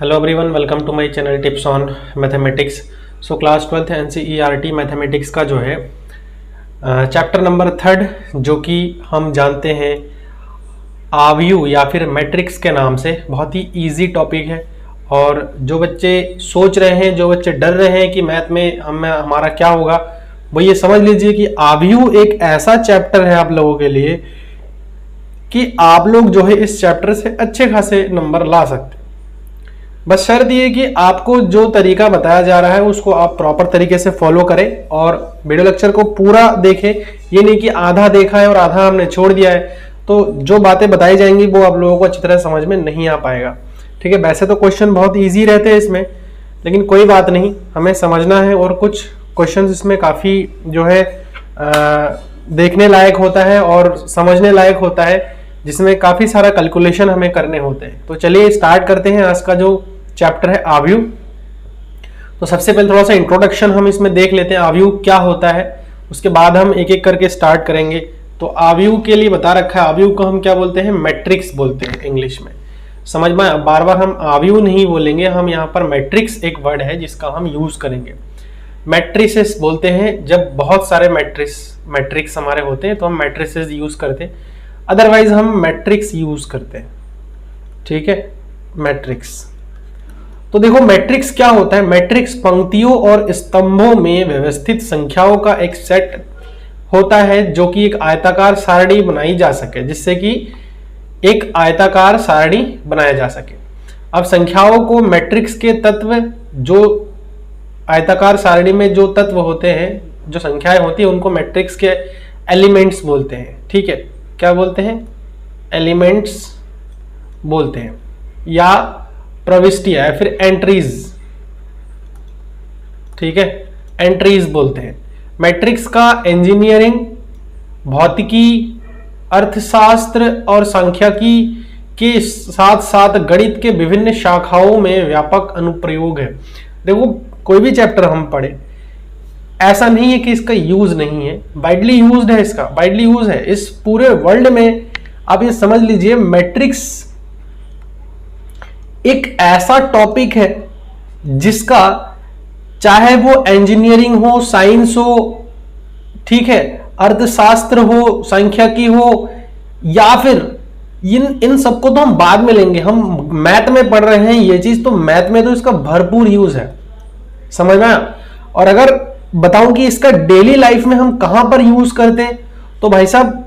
Hello everyone, welcome to my channel Tips on Mathematics. So class 12th NCERT mathematics का जो है chapter number 3 जो कि हम जानते हैं आव्यूह या फिर मैट्रिक्स के नाम से, बहुत ही इजी टॉपिक है। और जो बच्चे सोच रहे हैं, जो बच्चे डर रहे हैं कि मैथ में हमारा क्या होगा, वो ये समझ लीजिए कि आव्यूह एक ऐसा चैप्टर है आप लोगों के लिए कि आप लोग जो है इस चैप्टर से अच्छे खासे नंबर ला सकते हैं। बस शर्त ये कि आपको जो तरीका बताया जा रहा है उसको आप प्रॉपर तरीके से फॉलो करें और वीडियो लेक्चर को पूरा देखें। ये नहीं कि आधा देखा है और आधा हमने छोड़ दिया है, तो जो बातें बताई जाएंगी वो आप लोगों को अच्छी तरह समझ में नहीं आ पाएगा। ठीक है, वैसे तो क्वेश्चन बहुत ईजी रहते हैं इसमें, लेकिन कोई बात नहीं, हमें समझना है। और कुछ क्वेश्चन इसमें काफ़ी जो है देखने लायक होता है और समझने लायक होता है, जिसमें काफ़ी सारा कैलकुलेशन हमें करने होते हैं। तो चलिए स्टार्ट करते हैं आज का जो चैप्टर है आव्यूह। तो सबसे पहले थोड़ा सा इंट्रोडक्शन हम इसमें देख लेते हैं, आव्यूह क्या होता है, उसके बाद हम एक एक करके स्टार्ट करेंगे। तो आव्यूह के लिए बता रखा है, आव्यूह को हम क्या बोलते हैं, मैट्रिक्स बोलते हैं इंग्लिश में। समझ में, बार बार हम आव्यूह नहीं बोलेंगे, हम यहाँ पर मैट्रिक्स एक वर्ड है जिसका हम यूज करेंगे। मैट्रिसेस बोलते हैं जब बहुत सारे मैट्रिक्स हमारे होते हैं तो हम मैट्रिसेस यूज करते हैं, अदरवाइज हम मैट्रिक्स यूज करते हैं। ठीक है, मैट्रिक्स। तो देखो मैट्रिक्स क्या होता है। मैट्रिक्स पंक्तियों और स्तंभों में व्यवस्थित संख्याओं का एक सेट होता है जो कि एक आयताकार सारणी बनाई जा सके, जिससे कि एक आयताकार सारणी बनाया जा सके। अब संख्याओं को मैट्रिक्स के तत्व, जो आयताकार सारणी में जो तत्व होते हैं, जो संख्याएं होती है, उनको मैट्रिक्स के एलिमेंट्स बोलते हैं। ठीक है, क्या बोलते हैं, एलिमेंट्स बोलते हैं, या प्रविष्टियां या फिर एंट्रीज। ठीक है, एंट्रीज बोलते हैं। मैट्रिक्स का इंजीनियरिंग, भौतिकी, अर्थशास्त्र और सांख्यिकी के साथ साथ गणित के विभिन्न शाखाओं में व्यापक अनुप्रयोग है। देखो कोई भी चैप्टर हम पढ़े, ऐसा नहीं है कि इसका यूज नहीं है, वाइडली यूज्ड है, इसका वाइडली यूज है इस पूरे वर्ल्ड में। आप ये समझ लीजिए मैट्रिक्स एक ऐसा टॉपिक है जिसका चाहे वो इंजीनियरिंग हो, साइंस हो, ठीक है, अर्थशास्त्र हो, सांख्यिकी हो, या फिर इन सबको तो हम बाद में लेंगे। हम मैथ में पढ़ रहे हैं ये चीज, तो मैथ में तो इसका भरपूर यूज है, समझ में। और अगर बताऊं कि इसका डेली लाइफ में हम कहां पर यूज करते हैं, तो भाई साहब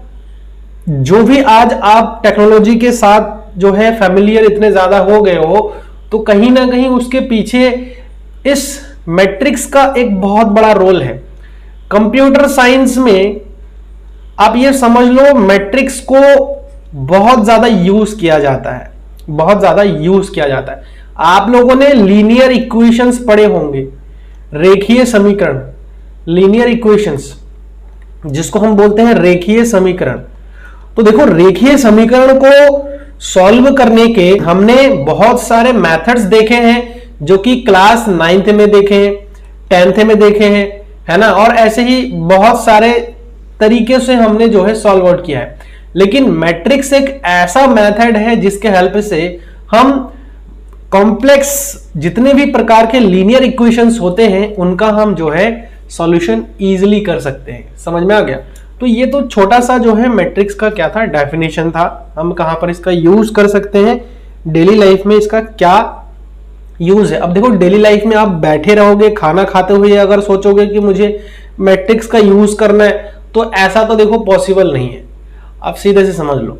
जो भी आज आप टेक्नोलॉजी के साथ जो है फैमिलियर इतने ज्यादा हो गए हो, तो कहीं ना कहीं उसके पीछे इस मैट्रिक्स का एक बहुत बड़ा रोल है। कंप्यूटर साइंस में आप ये समझ लो मैट्रिक्स को बहुत ज्यादा यूज किया जाता है, बहुत ज्यादा यूज किया जाता है। आप लोगों ने लीनियर इक्वेशंस पढ़े होंगे, रेखीय समीकरण, लीनियर इक्वेशंस जिसको हम बोलते हैं रेखीय समीकरण। तो देखो रेखीय समीकरण को सॉल्व करने के हमने बहुत सारे मेथड्स देखे हैं, जो कि क्लास 9th में देखे हैं, 10th में देखे हैं, है ना, और ऐसे ही बहुत सारे तरीके से हमने जो है सॉल्व आउट किया है। लेकिन मैट्रिक्स एक ऐसा मेथड है जिसके हेल्प से हम कॉम्प्लेक्स जितने भी प्रकार के लीनियर इक्वेशंस होते हैं उनका हम जो है सॉल्यूशन इजीली कर सकते हैं। समझ में आ गया। तो ये तो छोटा सा जो है मैट्रिक्स का क्या था, डेफिनेशन था, हम कहां पर इसका यूज कर सकते हैं, डेली लाइफ में इसका क्या यूज है। अब देखो डेली लाइफ में आप बैठे रहोगे खाना खाते हुए, अगर सोचोगे कि मुझे मैट्रिक्स का यूज करना है, तो ऐसा तो देखो पॉसिबल नहीं है। आप सीधे से समझ लो,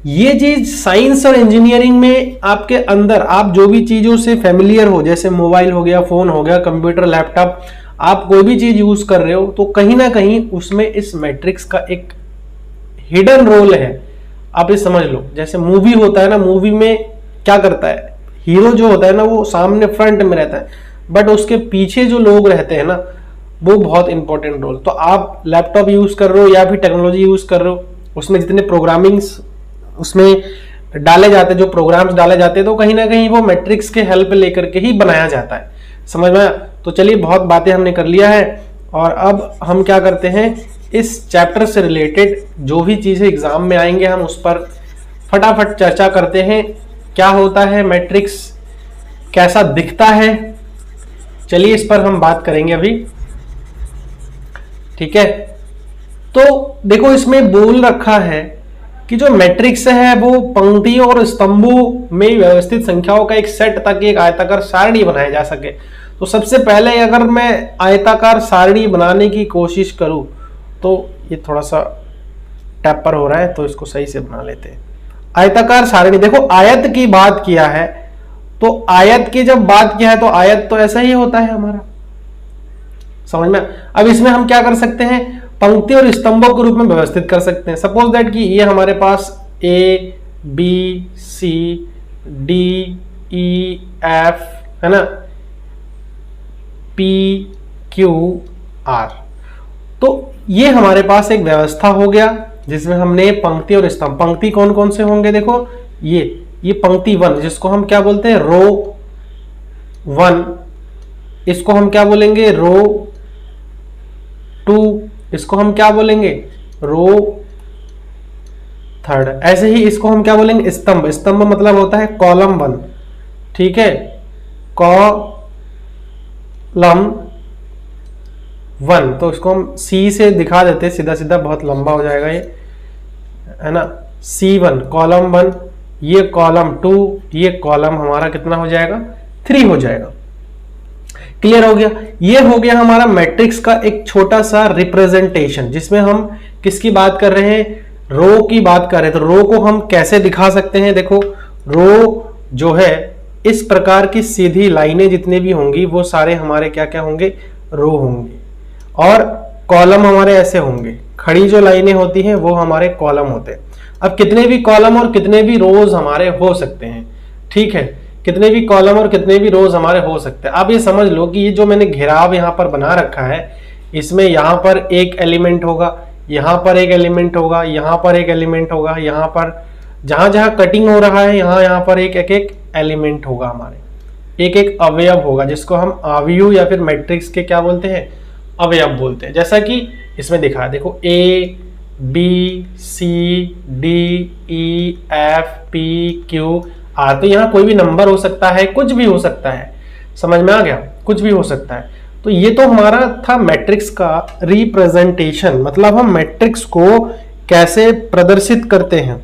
ये चीज साइंस और इंजीनियरिंग में आपके अंदर आप जो भी चीजों से फेमिलियर हो, जैसे मोबाइल हो गया, फोन हो गया, कंप्यूटर, लैपटॉप, आप कोई भी चीज यूज कर रहे हो, तो कहीं ना कहीं उसमें इस मैट्रिक्स का एक हिडन रोल है। आप ये समझ लो, जैसे मूवी होता है ना, मूवी में क्या करता है, हीरो जो होता है ना वो सामने फ्रंट में रहता है, बट उसके पीछे जो लोग रहते हैं ना, वो बहुत इंपॉर्टेंट रोल। तो आप लैपटॉप यूज कर रहे हो या फिर टेक्नोलॉजी यूज कर रहे हो, उसमें जितने प्रोग्रामिंग्स उसमें डाले जाते हैं, जो प्रोग्राम्स डाले जाते हैं, तो कहीं ना कहीं वो मैट्रिक्स के हेल्प लेकर के ही बनाया जाता है। समझ में। तो चलिए बहुत बातें हमने कर लिया है, और अब हम क्या करते हैं, इस चैप्टर से रिलेटेड जो भी चीजें एग्जाम में आएंगे हम उस पर फटाफट चर्चा करते हैं। क्या होता है मैट्रिक्स, कैसा दिखता है, चलिए इस पर हम बात करेंगे अभी। ठीक है, तो देखो इसमें बोल रखा है कि जो मैट्रिक्स है वो पंक्तियों और स्तंभों में व्यवस्थित संख्याओं का एक सेट ताकि एक आयताकार सारणी बनाया जा सके। तो सबसे पहले अगर मैं आयताकार सारणी बनाने की कोशिश करूं तो ये थोड़ा सा टैपर हो रहा है, तो इसको सही से बना लेते हैं। आयताकार सारणी, देखो आयत की बात किया है, तो आयत की जब बात किया है तो आयत तो ऐसा ही होता है हमारा, समझ में। अब इसमें हम क्या कर सकते हैं, पंक्ति और स्तंभों के रूप में व्यवस्थित कर सकते हैं। सपोज दैट कि ये हमारे पास A B C D E F है ना, पी क्यू आर, तो ये हमारे पास एक व्यवस्था हो गया जिसमें हमने पंक्ति और स्तंभ, पंक्ति कौन कौन से होंगे, देखो ये पंक्ति 1 जिसको हम क्या बोलते हैं, रो 1, इसको हम क्या बोलेंगे, रो 2, इसको हम क्या बोलेंगे, रो 3, ऐसे ही इसको हम क्या बोलेंगे, स्तंभ। स्तंभ मतलब होता है कॉलम 1, ठीक है, कॉलम 1, तो इसको हम सी से दिखा देते सीधा सीधा, बहुत लंबा हो जाएगा ये, है ना। C1 कॉलम 1, ये कॉलम 2, ये कॉलम हमारा कितना हो जाएगा, 3 हो जाएगा। क्लियर हो गया। ये हो गया हमारा मैट्रिक्स का एक छोटा सा रिप्रेजेंटेशन, जिसमें हम किसकी बात कर रहे हैं, रो की बात कर रहे हैं। तो रो को हम कैसे दिखा सकते हैं, देखो रो जो है इस प्रकार की सीधी लाइनें जितने भी होंगी वो सारे हमारे क्या क्या होंगे, रो होंगे, और कॉलम हमारे ऐसे होंगे, खड़ी जो लाइनें होती हैं वो हमारे कॉलम होते हैं। अब कितने भी कॉलम और कितने भी रोज हमारे हो सकते हैं, ठीक है, कितने भी कॉलम और कितने भी रोज हमारे हो सकते हैं। अब ये समझ लो कि ये जो मैंने घेराव यहाँ पर बना रखा है, इसमें यहाँ पर एक एलिमेंट होगा, यहाँ पर एक एलिमेंट होगा, यहाँ पर एक एलिमेंट होगा, यहाँ पर जहां जहां कटिंग हो रहा है यहाँ पर एक एक एलिमेंट होगा, हमारे एक एक अवयव होगा, जिसको हम अवयव या फिर मैट्रिक्स के क्या बोलते हैं, अवयव बोलते हैं। जैसा कि इसमें दिखा है, देखो A B C D E F P Q R, तो यहाँ कोई भी नंबर हो सकता है, कुछ भी हो सकता है, समझ में आ गया, कुछ भी हो सकता है। तो ये तो हमारा था मैट्रिक्स का रिप्रेजेंटेशन, मतलब हम मैट्रिक्स को कैसे प्रदर्शित करते हैं,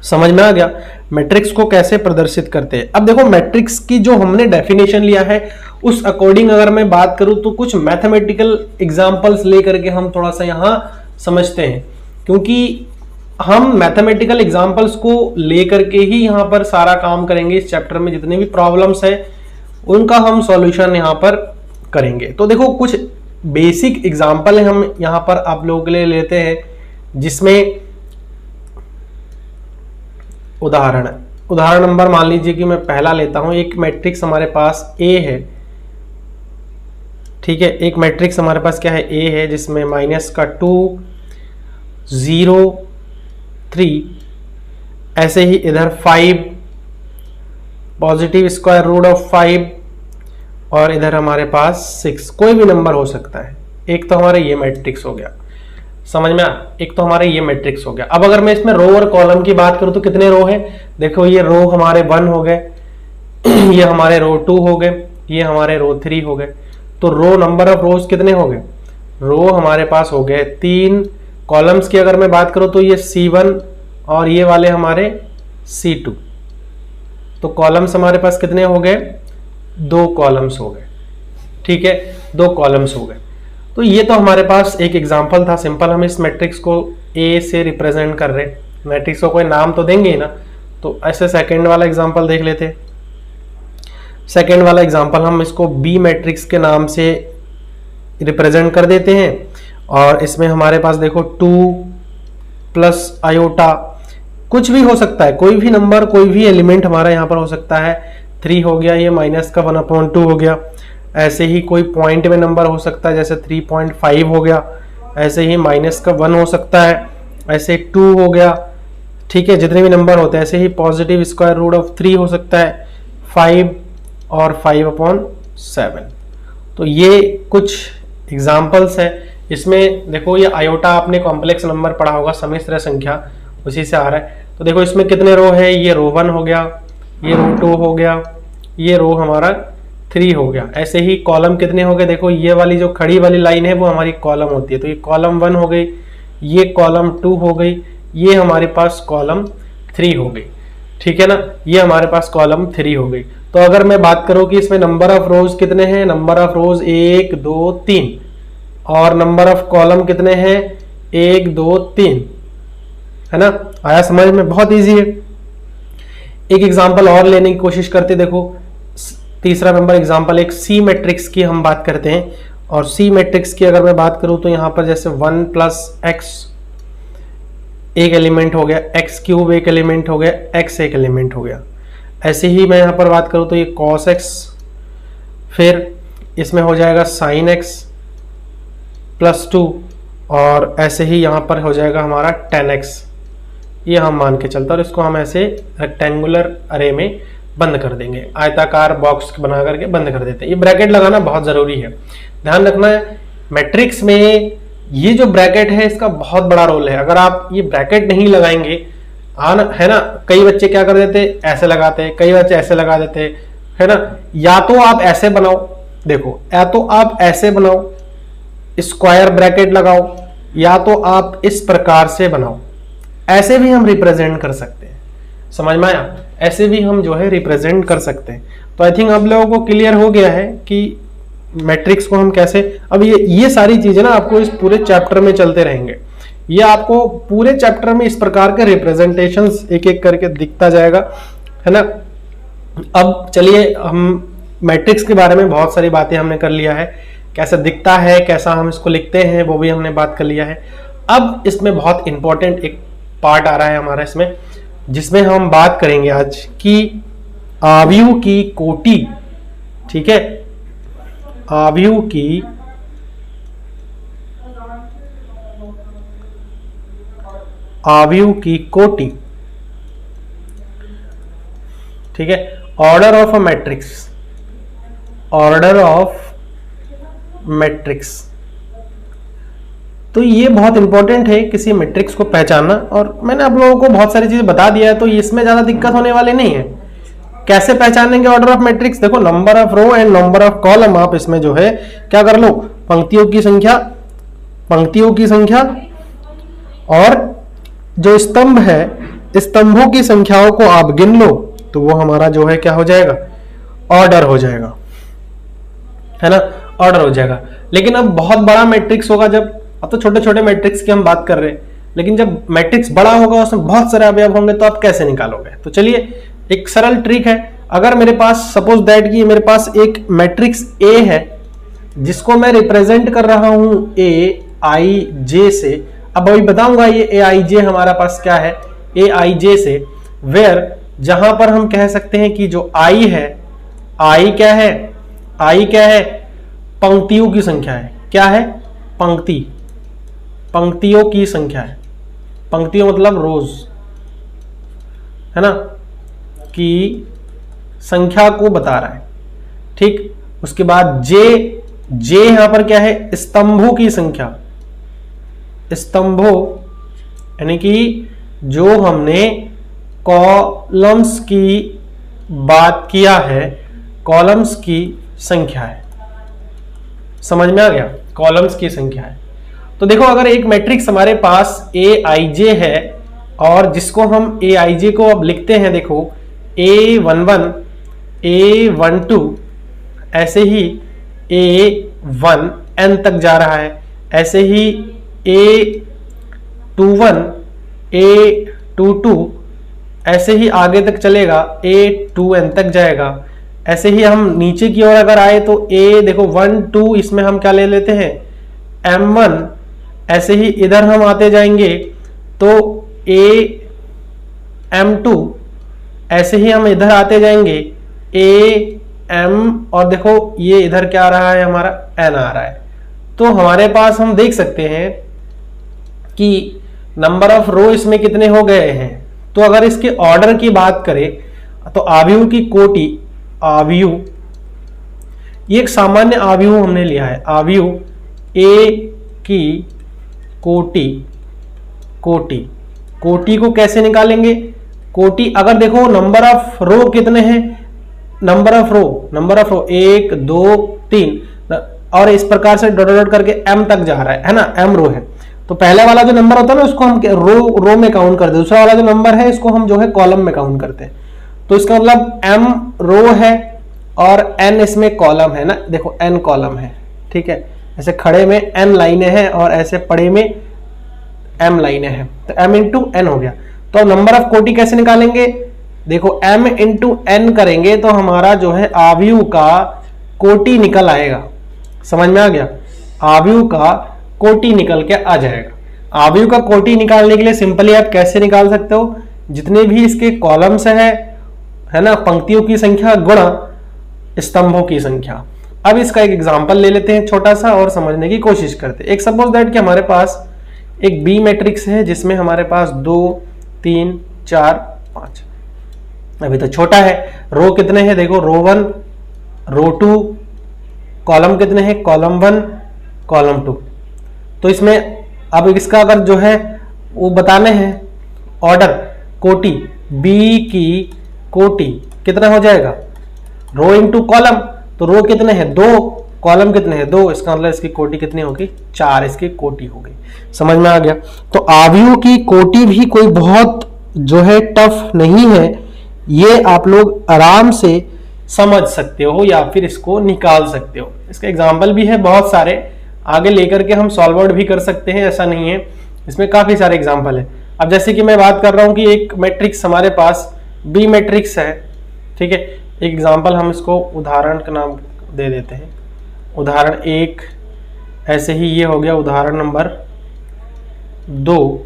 समझ में आ गया, मैट्रिक्स को कैसे प्रदर्शित करते हैं। अब देखो मैट्रिक्स की जो हमने डेफिनेशन लिया है उस अकॉर्डिंग अगर मैं बात करूं तो कुछ मैथमेटिकल एग्जांपल्स लेकर के हम थोड़ा सा यहां समझते हैं, क्योंकि हम मैथमेटिकल एग्जांपल्स को लेकर के ही यहां पर सारा काम करेंगे। इस चैप्टर में जितने भी प्रॉब्लम्स है उनका हम सॉल्यूशन यहां पर करेंगे। तो देखो कुछ बेसिक एग्जांपल हम यहां पर आप लोगों के लिए लेते हैं, जिसमें उदाहरण नंबर मान लीजिए कि मैं पहला लेता हूं। एक मैट्रिक्स हमारे पास A है, ठीक है, एक मैट्रिक्स हमारे पास क्या है, A है, जिसमें -2 0 3, ऐसे ही इधर 5 पॉजिटिव स्क्वायर रूट ऑफ 5, और इधर हमारे पास 6, कोई भी नंबर हो सकता है। एक तो हमारा ये मैट्रिक्स हो गया, समझ में आ, एक तो हमारे ये मैट्रिक्स हो गया। अब अगर मैं इसमें रो और कॉलम की बात करूं तो कितने रो है, देखो ये रो हमारे 1 हो गए, ये हमारे रो 2 हो गए, ये हमारे रो 3 हो गए। तो रो नंबर ऑफ रोज कितने हो गए, रो हमारे पास हो गए 3। कॉलम्स की अगर मैं बात करूं तो ये C1 और ये वाले हमारे C2, तो कॉलम्स हमारे पास कितने हो गए, 2 कॉलम्स हो गए, ठीक है, 2 कॉलम्स हो गए। तो ये तो हमारे पास एक एग्जांपल था सिंपल, हम इस मैट्रिक्स को A से रिप्रेजेंट कर रहे, मैट्रिक्स को कोई नाम तो देंगे ही ना। तो ऐसे सेकंड वाला एग्जांपल देख लेते हैं। सेकंड वाला एग्जांपल हम इसको B मैट्रिक्स के नाम से रिप्रेजेंट कर देते हैं, और इसमें हमारे पास देखो 2 प्लस आयोटा, कुछ भी हो सकता है, कोई भी नंबर, कोई भी एलिमेंट हमारा यहाँ पर हो सकता है। 3 हो गया, ये माइनस का 1/2 हो गया। ऐसे ही कोई पॉइंट में नंबर हो सकता है, जैसे 3.5 हो गया, ऐसे ही -1 हो सकता है, ऐसे 2 हो गया, ठीक है, जितने भी नंबर होते हैं। ऐसे ही पॉजिटिव स्क्वायर रूट ऑफ 3 हो सकता है, 5 और 5/7। तो ये कुछ एग्जाम्पल्स है। इसमें देखो ये आयोटा आपने कॉम्प्लेक्स नंबर पढ़ा होगा, सम्मिश्र संख्या, उसी से आ रहा है। तो देखो इसमें कितने रो है, ये रो 1 हो गया, ये रो 2 हो गया, ये रो हमारा 3 हो गया। ऐसे ही कॉलम कितने हो गए, देखो ये वाली जो खड़ी वाली लाइन है वो हमारी कॉलम होती है, तो ये कॉलम 1 हो गई, ये कॉलम 2 हो गई, ये हमारे पास कॉलम 3 हो गई। ठीक है ना, ये हमारे पास कॉलम 3 हो गई। तो अगर मैं बात करूं कि इसमें नंबर ऑफ रोज कितने हैं, नंबर ऑफ रोज 1 2 3, और नंबर ऑफ कॉलम कितने हैं 1 2 3, है ना। आया समझ में, बहुत इजी है। एक एग्जांपल और लेने की कोशिश करते, देखो तीसरा नंबर एग्जांपल एक सी मैट्रिक्स की हम बात करते हैं। और सी मैट्रिक्स की अगर मैं बात करूं तो यहां पर जैसे 1 + x एक एलिमेंट हो गया, x³ एक एलिमेंट हो गया, x एक एलिमेंट हो गया। ऐसे ही मैं यहां पर बात करूं तो ये cos x, फिर इसमें हो जाएगा sin x +2, और ऐसे ही यहां पर हो जाएगा हमारा tan x। ये हम मान के चलते हैं और इसको हम ऐसे रेक्टेंगुलर अरे में बंद कर देंगे, आयताकार बॉक्स बना करके बंद कर देते हैं। ये ब्रैकेट लगाना बहुत जरूरी है, ध्यान रखना है। मैट्रिक्स में ये जो ब्रैकेट है इसका बहुत बड़ा रोल है। अगर आप ये ब्रैकेट नहीं लगाएंगे, है ना, कई बच्चे क्या कर देते, ऐसे लगाते, कई बच्चे ऐसे लगा देते, है ना। या तो आप ऐसे बनाओ, देखो, या तो आप ऐसे बनाओ, स्क्वायर ब्रैकेट लगाओ, या तो आप इस प्रकार से बनाओ। ऐसे भी हम रिप्रेजेंट कर सकते हैं, समझ में आया, ऐसे भी हम जो है रिप्रेजेंट कर सकते हैं। तो आई थिंक आप लोगों को क्लियर हो गया है कि मैट्रिक्स को हम कैसे, अब ये सारी चीजें ना आपको इस पूरे चैप्टर में चलते रहेंगे। ये आपको पूरे चैप्टर में इस प्रकार के रिप्रेजेंटेशंस एक एक करके दिखता जाएगा, है ना। अब चलिए, हम मैट्रिक्स के बारे में बहुत सारी बातें हमने कर लिया है, कैसा दिखता है, कैसा हम इसको लिखते हैं, वो भी हमने बात कर लिया है। अब इसमें बहुत इंपॉर्टेंट एक पार्ट आ रहा है हमारा इसमें, जिसमें हम बात करेंगे आज कि आव्यूह की कोटि। ठीक है, आव्यूह की कोटि। ठीक है, order of a matrix, order of matrix. तो ये बहुत इंपॉर्टेंट है किसी मैट्रिक्स को पहचानना, और मैंने आप लोगों को बहुत सारी चीजें बता दिया है, तो इसमें ज्यादा दिक्कत होने वाली नहीं है। कैसे पहचानेंगे ऑर्डर ऑफ मैट्रिक्स, देखो number of row and number of column, आप इसमें जो है क्या कर लो, पंक्तियों की संख्या और जो स्तंभ है, स्तंभों की संख्याओं को आप गिन लो, तो वो हमारा जो है क्या हो जाएगा, ऑर्डर हो जाएगा, है ना, ऑर्डर हो जाएगा। लेकिन अब बहुत बड़ा मैट्रिक्स होगा, जब अब तो छोटे छोटे मैट्रिक्स की हम बात कर रहे हैं, लेकिन जब मैट्रिक्स बड़ा होगा, उसमें बहुत सारे अवयव होंगे, तो आप कैसे निकालोगे। तो चलिए एक सरल ट्रिक है। अगर मेरे पास सपोज दैट कि मेरे पास एक मैट्रिक्स ए है, जिसको मैं रिप्रेजेंट कर रहा हूं ए आई जे से। अब अभी बताऊंगा ये ए आई जे हमारा पास क्या है, ए आई जे से, वेयर जहां पर हम कह सकते हैं कि जो आई है, आई क्या है, आई क्या है, पंक्तियों की संख्या है। क्या है, पंक्तियों की संख्या है। पंक्तियों मतलब रोज, है ना, की संख्या को बता रहा है। ठीक, उसके बाद जे यहां पर क्या है, स्तंभों की संख्या। स्तंभों यानी कि जो हमने कॉलम्स की बात किया है, कॉलम्स की संख्या है। समझ में आ गया, कॉलम्स की संख्या है। तो देखो, अगर एक मैट्रिक्स हमारे पास ए आई जे है, और जिसको हम ए आई जे को अब लिखते हैं, देखो A11, A12, ऐसे ही A1n तक जा रहा है, ऐसे ही A21, A22, ऐसे ही आगे तक चलेगा, A2n तक जाएगा। ऐसे ही हम नीचे की ओर अगर आए तो A देखो 1 2, इसमें हम क्या ले लेते हैं, M1। ऐसे ही इधर हम आते जाएंगे तो AM2, ऐसे ही हम इधर आते जाएंगे AM, और देखो ये इधर क्या आ रहा है, हमारा N आ रहा है। तो हमारे पास हम देख सकते हैं कि नंबर ऑफ रो इसमें कितने हो गए हैं। तो अगर इसके ऑर्डर की बात करें तो आव्यूह की कोटि, आव्यूह, ये एक सामान्य आव्यूह हमने लिया है, आव्यूह ए की कोटि को कैसे निकालेंगे। कोटि, अगर देखो नंबर ऑफ रो कितने हैं, नंबर ऑफ रो 1 2 3 और इस प्रकार से डॉट डॉट करके m तक जा रहा है ना, m रो है। तो पहले वाला जो नंबर होता है ना उसको हम रो में काउंट करते हैं, दूसरा वाला जो नंबर है इसको हम जो है कॉलम में काउंट करते हैं। तो इसका मतलब m रो है और n इसमें कॉलम है ना, देखो n कॉलम है, ठीक है। ऐसे खड़े में n लाइनें हैं और ऐसे पड़े में m लाइनें हैं, तो m इंटू n हो गया। तो नंबर ऑफ कोटि कैसे निकालेंगे, देखो m इंटू n करेंगे तो हमारा जो है आव्यूह का कोटि निकल आएगा, समझ में आ गया, आव्यूह का कोटि निकल के आ जाएगा। आव्यूह का कोटि निकालने के लिए सिंपली आप कैसे निकाल सकते हो, जितने भी इसके कॉलम्स है ना, पंक्तियों की संख्या गुणा स्तंभों की संख्या। अब इसका एक एग्जांपल ले लेते हैं छोटा सा और समझने की कोशिश करते हैं। एक सपोज दैट कि हमारे पास एक बी मैट्रिक्स है जिसमें हमारे पास 2 3 4 5, अभी तो छोटा है। रो कितने हैं, देखो रो 1 रो 2, कॉलम कितने हैं, कॉलम 1 कॉलम 2। तो इसमें अब इसका अगर जो है वो बताने हैं ऑर्डर, कोटि बी की कोटि कितना हो जाएगा, रो इंटू कॉलम। तो रो कितने हैं 2, कॉलम कितने हैं 2, इसका मतलब इसकी कोटि कितनी होगी 4, इसकी कोटि हो गई। समझ में आ गया। तो आव्यूह की कोटि भी कोई बहुत जो है टफ नहीं है, ये आप लोग आराम से समझ सकते हो या फिर इसको निकाल सकते हो। इसका एग्जाम्पल भी है बहुत सारे, आगे लेकर के हम सॉल्व आउट भी कर सकते हैं, ऐसा नहीं है, इसमें काफी सारे एग्जाम्पल है। अब जैसे कि मैं बात कर रहा हूं कि एक मैट्रिक्स हमारे पास बी मैट्रिक्स है, ठीक है। एक एग्जाम्पल हम इसको उदाहरण का नाम दे देते हैं, उदाहरण 1, ऐसे ही ये हो गया उदाहरण नंबर 2।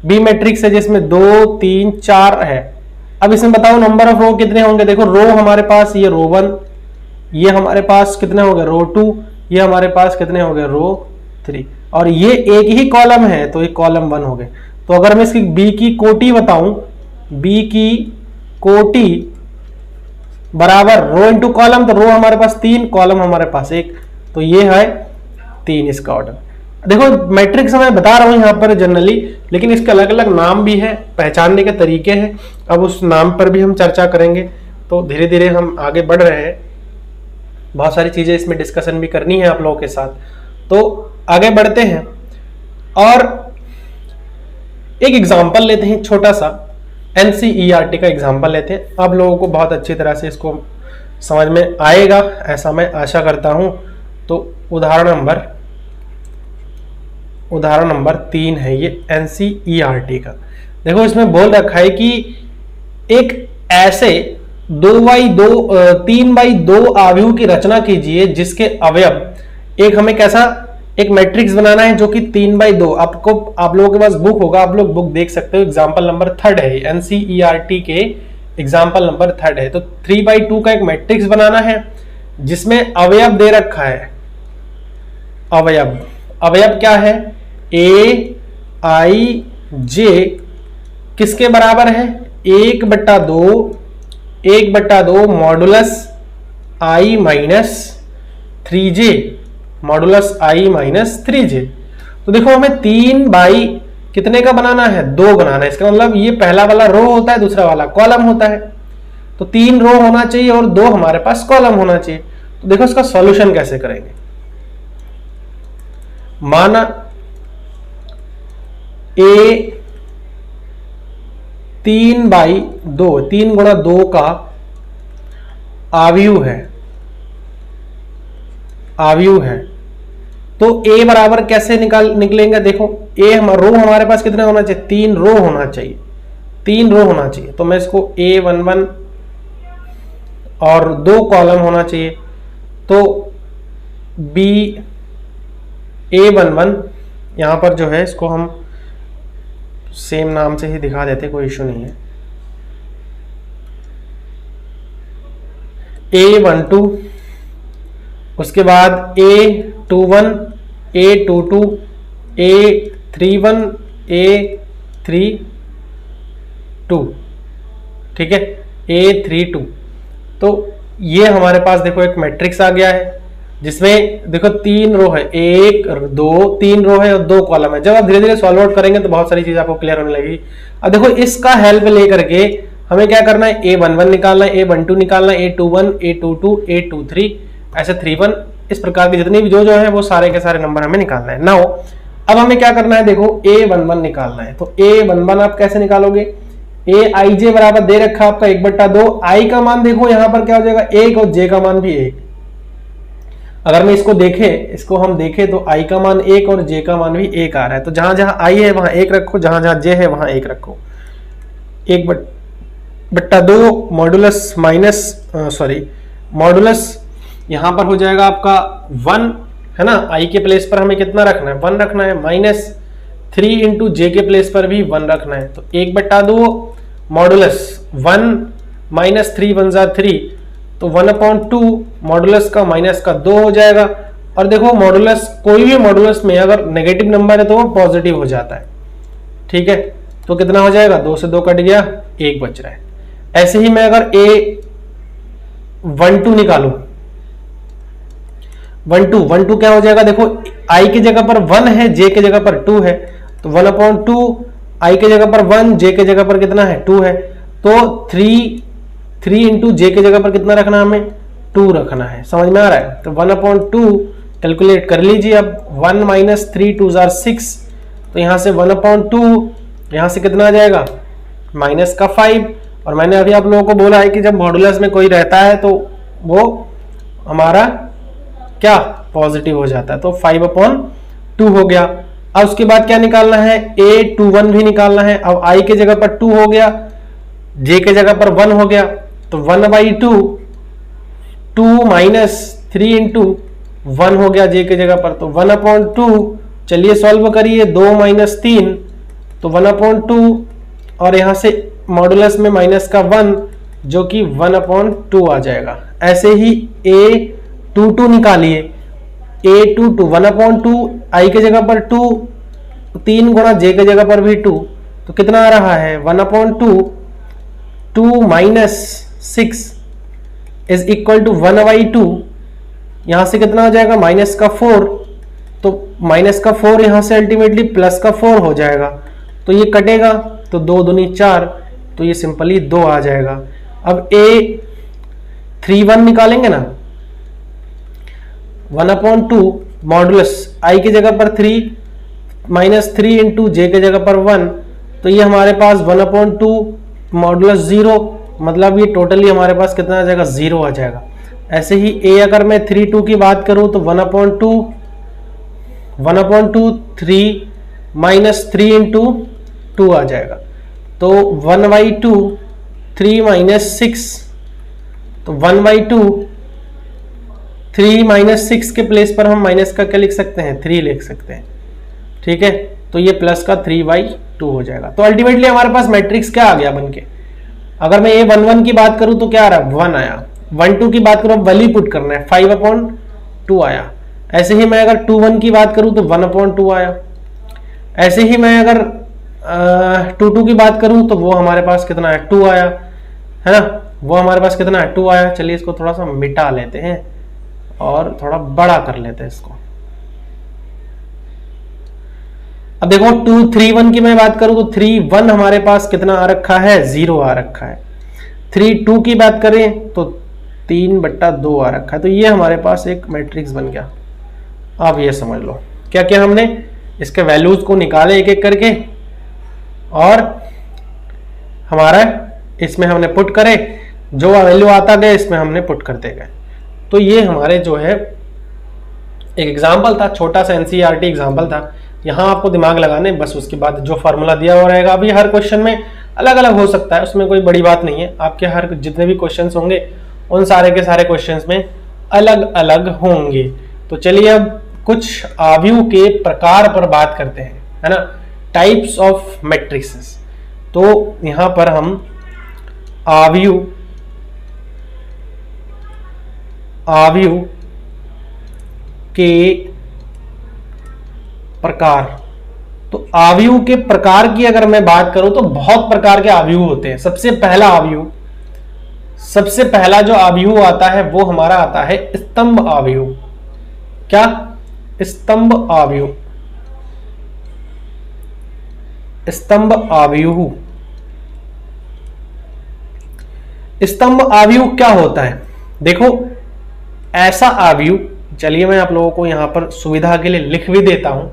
बी मैट्रिक्स है जिसमें 2 3 4 है। अब इसमें बताओ नंबर ऑफ रो कितने होंगे, देखो रो हमारे पास ये रो 1, ये हमारे पास कितने हो गए रो 2, ये हमारे पास कितने हो गए रो 3, और ये एक ही कॉलम है तो ये कॉलम 1 हो गए। तो अगर मैं इसकी बी की कोटि बताऊं, बी की कोटि बराबर रो इंटू कॉलम, तो रो हमारे पास 3 कॉलम हमारे पास 1, तो ये है 3 इसका ऑर्डर। देखो मैट्रिक्स मैं बता रहा हूं यहां पर जनरली, लेकिन इसके अलग अलग नाम भी है, पहचानने के तरीके हैं। अब उस नाम पर भी हम चर्चा करेंगे। तो धीरे धीरे हम आगे बढ़ रहे हैं, बहुत सारी चीजें इसमें डिस्कशन भी करनी है आप लोगों के साथ, तो आगे बढ़ते हैं और एक एग्जाम्पल लेते हैं छोटा सा, एनसीईआरटी का एग्जाम्पल लेते हैं। आप लोगों को बहुत अच्छी तरह से इसको समझ में आएगा, ऐसा मैं आशा करता हूं। तो उदाहरण नंबर 3 है ये एनसीईआरटी का। देखो इसमें बोल रखा है कि एक ऐसे 3x2 आव्यूह की रचना कीजिए जिसके अवयव, एक हमें कैसा एक मैट्रिक्स बनाना है जो कि 3x2, आपको आप लोगों के पास बुक होगा, आप लोग बुक देख सकते हो, एग्जाम्पल नंबर 3 है एनसीईआरटी के, एग्जाम्पल नंबर 3 है। तो 3x2 का एक मैट्रिक्स बनाना है जिसमें अवयव दे रखा है, अवयव क्या है, ए आई जे किसके बराबर है, 1/2 मॉडुलस आई माइनस 3j, मॉडुलस आई माइनस 3j। तो देखो हमें 3 बाई कितने का बनाना है, 2 बनाना है। इसका मतलब ये पहला वाला रो होता है, दूसरा वाला कॉलम होता है। तो 3 रो होना चाहिए और 2 हमारे पास कॉलम होना चाहिए। तो देखो इसका सॉल्यूशन कैसे करेंगे, माना ए 3/2, 3 गुणा 2 का आव्यूह है, तो ए बराबर कैसे निकलेंगे, देखो ए रो हमारे पास कितना होना चाहिए, 3 रो होना चाहिए, 3 रो होना चाहिए। तो मैं इसको A11 और 2 कॉलम होना चाहिए, तो A11 यहां पर जो है इसको हम सेम नाम से ही दिखा देते, कोई इश्यू नहीं है। A12, उसके बाद A21, A22, A31, A32, ठीक है, A32। तो ये हमारे पास देखो एक मैट्रिक्स आ गया है जिसमें देखो 3 रो है, 1 2 3 रो है और 2 कॉलम है। जब आप धीरे धीरे सॉल्व आउट करेंगे तो बहुत सारी चीजें आपको क्लियर होने लगेगी। अब देखो इसका हेल्प लेकर के हमें क्या करना है, A11 निकालना है, A12 निकालना है, A21, A22, A23, ऐसे 31, इस प्रकार के जितने भी जो है वो सारे के सारे नंबर हमें निकालना है। नाउ अब हमें क्या करना है, देखो A11 निकालना है, तो A11 आप कैसे निकालोगे, Aij बराबर दे रखा आपका 1/2, i का मान देखो यहां पर क्या हो जाएगा 1 और j का मान भी 1। अगर मैं इसको हम देखें तो i का मान 1 और j का मान भी 1 आ रहा है, तो जहां जहां i है वहां 1 रखो, जहां जहां j है वहां 1 रखो। 1/2 मॉडुलस मॉडुलस यहां पर हो जाएगा आपका 1 है ना, i के प्लेस पर हमें कितना रखना है, 1 रखना है, -3 इंटू j के प्लेस पर भी 1 रखना है, तो 1/2 मॉडुलस 1 -3 1 जा 3, तो 1/2 मॉडुलस का माइनस का 2 हो जाएगा। और देखो मॉडुलस, कोई भी मॉडुलस में अगर नेगेटिव नंबर है तो वो पॉजिटिव हो जाता है, ठीक है, तो कितना हो जाएगा, 2 से 2 कट गया, 1 बच रहा है। ऐसे ही मैं अगर A12 निकालू, 12 क्या हो जाएगा, देखो i की जगह पर 1 है, j की जगह पर 2 है, तो 1/2 i की जगह पर 1, j की जगह पर कितना है 2 है, तो 3 इंटू j की जगह पर कितना रखना है, हमें 2 रखना है। समझ में आ रहा है, तो 1/2 कैलकुलेट कर लीजिए। अब 1 - 3 2 जार 6, तो यहां से 1/2 यहां से कितना आ जाएगा, -5। और मैंने अभी आप लोगों को बोला है कि जब मॉडुलस में कोई रहता है तो वो हमारा क्या पॉजिटिव हो जाता है, तो 5/2 हो गया। अब उसके बाद क्या निकालना है, A21 भी निकालना है। अब i के जगह पर 2 हो गया, j के जगह पर 1 हो गया, तो 1/2 2 - 3 इंटू 1 हो गया j के जगह पर, तो 1/2। चलिए सॉल्व करिए, 2 - 3 तो 1/2, और यहां से मॉडुलस में माइनस का 1 जो कि 1/2 आ जाएगा। ऐसे ही A22 निकालिए, A22 1/2, i के जगह पर 2, 3 गुणा j के जगह पर भी 2, तो कितना आ रहा है 1/2, 2 - 6 इज इक्वल टू 1/2। यहां से कितना हो जाएगा, माइनस का 4, तो माइनस का 4 यहां से अल्टीमेटली प्लस का 4 हो जाएगा, तो ये कटेगा, तो 2 दूनी 4, तो ये सिंपली 2 आ जाएगा। अब A31 निकालेंगे ना, 1/2 मॉडुलस i की जगह पर 3 -3 इंटू j की जगह पर 1, तो ये हमारे पास 1/2 मॉडुलस 0, मतलब ये टोटली हमारे पास कितना आ जाएगा, 0 आ जाएगा। ऐसे ही a अगर मैं 3/2 की बात करूं तो 1/2 3 -3 इंटू 2 आ जाएगा, तो 1/2 3 - 6, तो 1/2 3 - 6 के प्लेस पर हम माइनस का क्या लिख सकते हैं, 3 लिख सकते हैं, ठीक है, तो ये प्लस का 3/2 हो जाएगा। तो अल्टीमेटली हमारे पास मैट्रिक्स क्या आ गया बनके, अगर मैं A11 की बात करूं तो क्या आ रहा है, 1 आया, 12 की बात करूं वैल्यू पुट करना है, 5/2 आया। ऐसे ही मैं अगर 21 की बात करूं तो 1/2 आया। ऐसे ही मैं अगर 22 की बात करूं तो वो हमारे पास कितना है, 2 आया, है ना, वो हमारे पास कितना है, 2 आया। चलिए इसको थोड़ा सा मिटा लेते हैं और थोड़ा बड़ा कर लेते हैं इसको। अब देखो 231 की मैं बात करूं तो 31 हमारे पास कितना आ रखा है, 0 आ रखा है। 32 की बात करें तो 3/2 आ रखा है, तो ये हमारे पास एक मैट्रिक्स बन गया। आप ये समझ लो क्या क्या हमने इसके वैल्यूज को निकाले एक एक करके, और हमारा इसमें हमने पुट करे, जो वैल्यू आता गया इसमें हमने पुट करते गए। तो ये हमारे जो है एक एग्जाम्पल था, छोटा सा एनसीईआरटी एग्जाम्पल था। यहाँ आपको दिमाग लगाने, बस उसके बाद जो फार्मूला दिया हुआ रहेगा, अभी हर क्वेश्चन में अलग अलग हो सकता है, उसमें कोई बड़ी बात नहीं है। आपके हर जितने भी क्वेश्चंस होंगे उन सारे के सारे क्वेश्चंस में अलग अलग होंगे। तो चलिए अब कुछ आव्यूह के प्रकार पर बात करते हैं, है ना, टाइप्स ऑफ मैट्रिक्सेस। तो यहां पर हम आव्यूह के प्रकार, तो आव्यूह के प्रकार की अगर मैं बात करूं तो बहुत प्रकार के आव्यूह होते हैं। सबसे पहला जो आव्यूह आता है वो हमारा आता है स्तंभ आव्यूह। क्या, स्तंभ आव्यूह। स्तंभ आव्यूह स्तंभ आव्यूह क्या होता है? देखो, ऐसा आव्यूह, चलिए मैं आप लोगों को यहां पर सुविधा के लिए लिख भी देता हूं,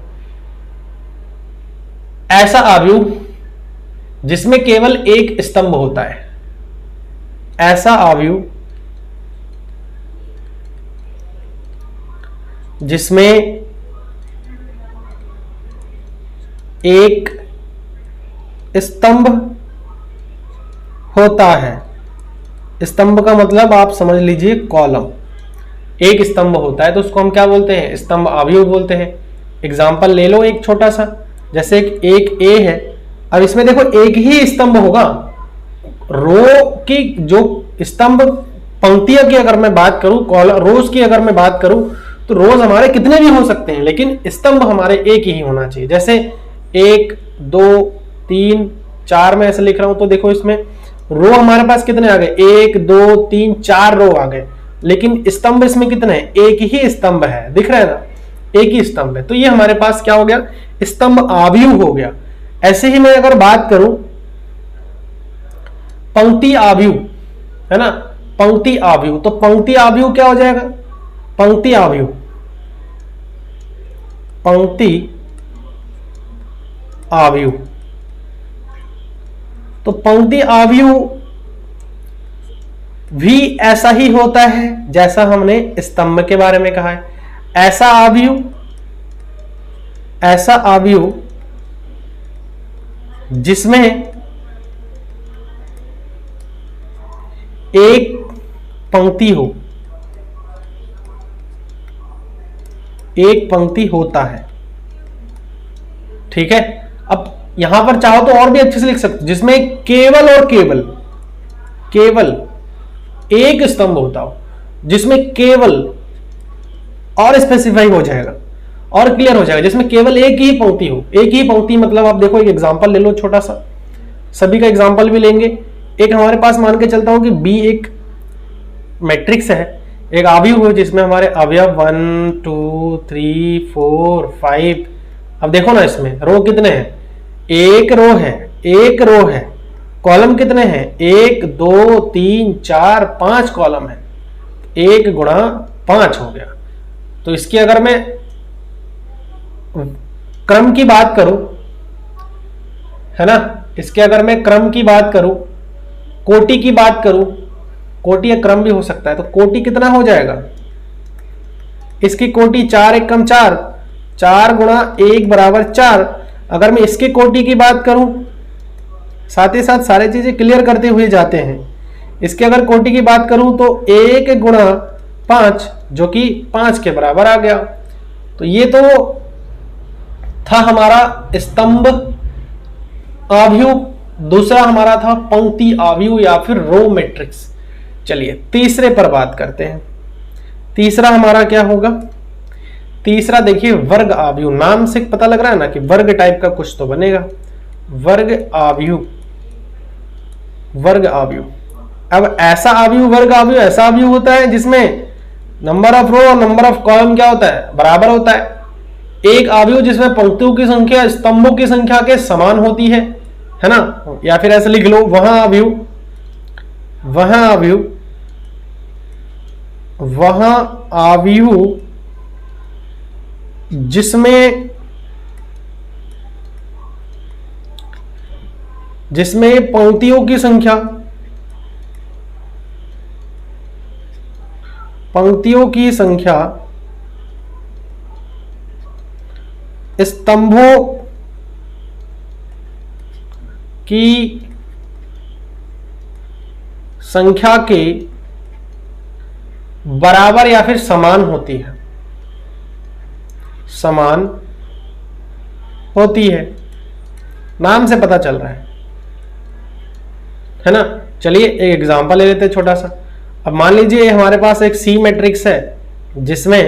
ऐसा आव्यूह जिसमें केवल एक स्तंभ होता है, ऐसा आव्यूह जिसमें एक स्तंभ होता है। स्तंभ का मतलब आप समझ लीजिए कॉलम। एक स्तंभ होता है तो उसको हम क्या बोलते हैं? स्तंभ आव्यूह बोलते हैं। एग्जाम्पल ले लो एक छोटा सा, जैसे एक ए है। अब इसमें देखो एक ही स्तंभ होगा। रो की जो स्तंभ, पंक्तियों की अगर मैं बात करूं, रोज की अगर मैं बात करूं, तो रोज हमारे कितने भी हो सकते हैं, लेकिन स्तंभ हमारे एक ही होना चाहिए। जैसे 1 2 3 4 में ऐसे लिख रहा हूं, तो देखो इसमें रो हमारे पास कितने आ गए? 1 2 3 4 रो आ गए, लेकिन स्तंभ इसमें कितने हैं? एक ही स्तंभ है, दिख रहा है ना, एक ही स्तंभ है। तो ये हमारे पास क्या हो गया? स्तंभ आव्यूह हो गया। ऐसे ही मैं अगर बात करूं पंक्ति आव्यूह, है ना, पंक्ति आव्यूह, तो पंक्ति आव्यूह क्या हो जाएगा? पंक्ति आव्यूह, पंक्ति आव्यूह। तो पंक्ति आव्यूह भी ऐसा ही होता है जैसा हमने स्तंभ के बारे में कहा है। ऐसा आव्यूह, ऐसा आव्यूह जिसमें एक पंक्ति हो, एक पंक्ति होता है, ठीक है। अब यहां पर चाहो तो और भी अच्छे से लिख सकते हो, जिसमें केवल और केवल, केवल एक स्तंभ होता हो, जिसमें केवल, और स्पेसिफाई हो जाएगा और क्लियर हो जाएगा, जिसमें केवल एक ही पंक्ति हो। एक ही पंक्ति मतलब आप देखो, एक एग्जांपल ले लो छोटा सा, सभी का एग्जांपल भी लेंगे। एक हमारे पास मान के चलता हूं कि बी एक मैट्रिक्स है, एक आव्यूह हो जिसमें हमारे अवयव 1 2 3 4 5। अब देखो ना, इसमें रो कितने हैं? एक रो है, एक रो है। कॉलम कितने हैं? 1 2 3 4 5 कॉलम है। 1 गुणा 5 हो गया। तो इसकी अगर मैं क्रम की बात करूं, है ना, इसके अगर मैं क्रम की बात करूं, कोटि की बात करूं, कोटि या क्रम भी हो सकता है, तो कोटि कितना हो जाएगा? इसकी कोटि 4 1 कम 4, 4 गुणा 1 बराबर 4। अगर मैं इसके कोटि की बात करूं, साथ ही साथ सारी चीजें क्लियर करते हुए जाते हैं। इसके अगर कोटि की बात करूं तो 1 गुणा 5, जो कि 5 के बराबर आ गया। तो ये तो था हमारा स्तंभ आव्यूह। दूसरा हमारा था पंक्ति आव्यूह या फिर रो मैट्रिक्स। चलिए तीसरे पर बात करते हैं। तीसरा हमारा क्या होगा? तीसरा देखिए वर्ग आव्यूह। नाम से पता लग रहा है ना कि वर्ग टाइप का कुछ तो बनेगा। वर्ग आव्यूह, वर्ग आव्यूह। अब ऐसा आव्यूह, वर्ग आव्यूह ऐसा आव्यूह होता है जिसमें नंबर ऑफ रो और नंबर ऑफ कॉलम क्या होता है? बराबर होता है। एक आव्यूह जिसमें पंक्तियों की संख्या स्तंभों की संख्या के समान होती है ना, या फिर ऐसे लिख लो, वहां आव्यूह, वहां आव्यूह, वहां आव्यूह जिसमें पंक्तियों की संख्या, पंक्तियों की संख्या स्तंभों की संख्या के बराबर या फिर समान होती है, समान होती है। नाम से पता चल रहा है ना। चलिए एक एग्जांपल ले लेते हैं छोटा सा। अब मान लीजिए हमारे पास एक सी मैट्रिक्स है जिसमें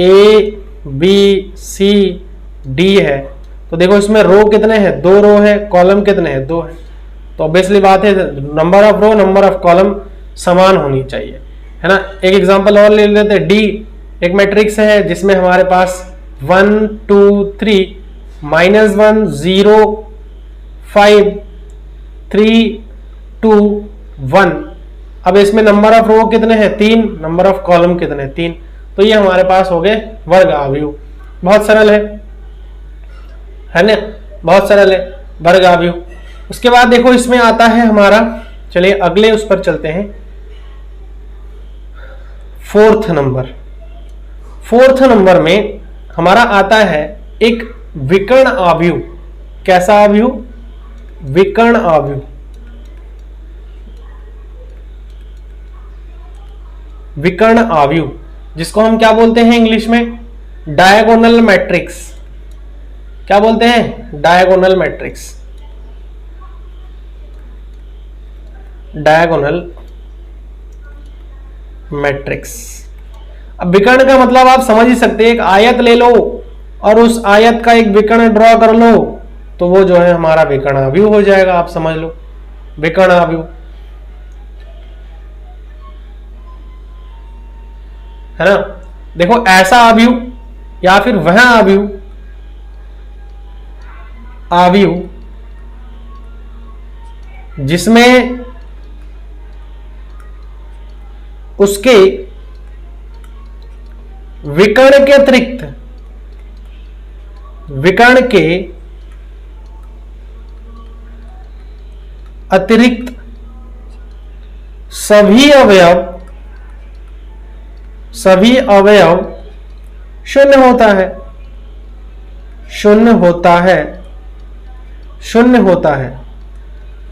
ए बी सी डी है। तो देखो इसमें रो कितने हैं? 2 रो है। कॉलम कितने हैं? 2 है। तो ऑब्वियसली बात है number of row number of column समान होनी चाहिए, है ना। एक एग्जांपल और ले लेते हैं। डी एक मैट्रिक्स है जिसमें हमारे पास 1 2 3 -1 0 5 3 2 1 अब इसमें नंबर ऑफ रो कितने हैं 3, नंबर ऑफ कॉलम कितने हैं 3, तो ये हमारे पास हो गए वर्ग अवयव। बहुत सरल है ना, बहुत सरल है वर्ग अवयव। उसके बाद देखो इसमें आता है हमारा, चलिए अगले उस पर चलते हैं, फोर्थ नंबर में हमारा आता है एक विकर्ण अवयव। कैसा अवयव? विकर्ण अवयव। विकर्ण अवयव जिसको हम क्या बोलते हैं इंग्लिश में? Diagonal matrix. क्या बोलते हैं? Diagonal matrix. Diagonal matrix. अब विकर्ण का मतलब आप समझ ही सकते हैं, एक आयत ले लो और उस आयत का एक विकर्ण ड्रॉ कर लो, तो वो जो है हमारा विकर्ण अवयव हो जाएगा। आप समझ लो विकर्ण अवयव, है ना। देखो ऐसा अवयव या फिर वह अवयव जिसमें उसके विकर्ण के अतिरिक्त सभी अवयव शून्य होता है।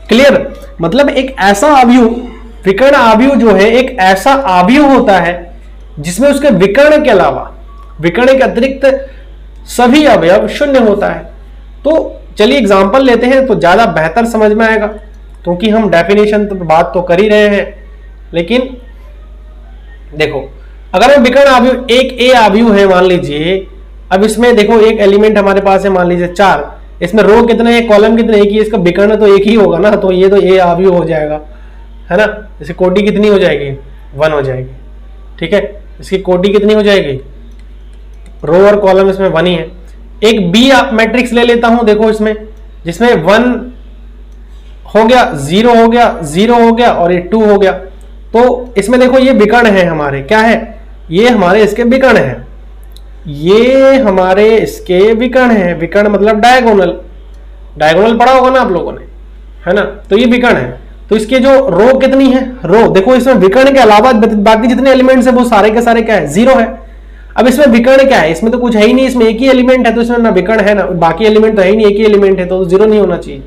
क्लियर? मतलब एक ऐसा अवयव, विकर्ण अवयव जो है एक ऐसा अवयव होता है जिसमें उसके विकर्ण के अलावा, विकर्ण के अतिरिक्त सभी अवयव शून्य होता है। तो चलिए एग्जांपल लेते हैं तो ज्यादा बेहतर समझ में आएगा, क्योंकि हम डेफिनेशन तो बात तो कर ही रहे हैं। लेकिन देखो अगर हम विकर्ण अवयव, एक ए अवयव है मान लीजिए, अब इसमें देखो एक एलिमेंट हमारे पास है मान लीजिए 4, इसमें रो कितने हैं, कॉलम कितने, एक ही, इसका विकर्ण तो एक ही होगा ना, तो ये तो ए अवयव हो जाएगा, है ना। इसकी कोटि कितनी हो जाएगी? 1 हो जाएगी। ठीक है, इसकी कोटि कितनी हो जाएगी? रो और कॉलम इसमें 1 ही है। एक बी मैट्रिक्स ले लेता हूं, देखो इसमें, जिसमें 1 हो गया, 0 हो गया, 0 हो गया और ये 2 हो गया। तो इसमें देखो ये विकर्ण है हमारे, क्या है? ये हमारे इसके विकर्ण है, ये हमारे इसके विकर्ण है। विकर्ण मतलब डायगोनल, डायगोनल पढ़ा होगा ना आप लोगों ने, है ना। तो ये विकर्ण है। तो इसके जो रो कितनी है? रो देखो इसमें विकर्ण के अलावा बाकी जितने एलिमेंट्स है वो सारे के सारे क्या है? 0 है। अब इसमें विकर्ण क्या है? इसमें तो कुछ है ही नहीं, इसमें एक ही एलिमेंट है, तो इसमें ना विकर्ण है ना बाकी एलिमेंट तो है ही नहीं, एक ही एलिमेंट है, तो 0 नहीं होना चाहिए।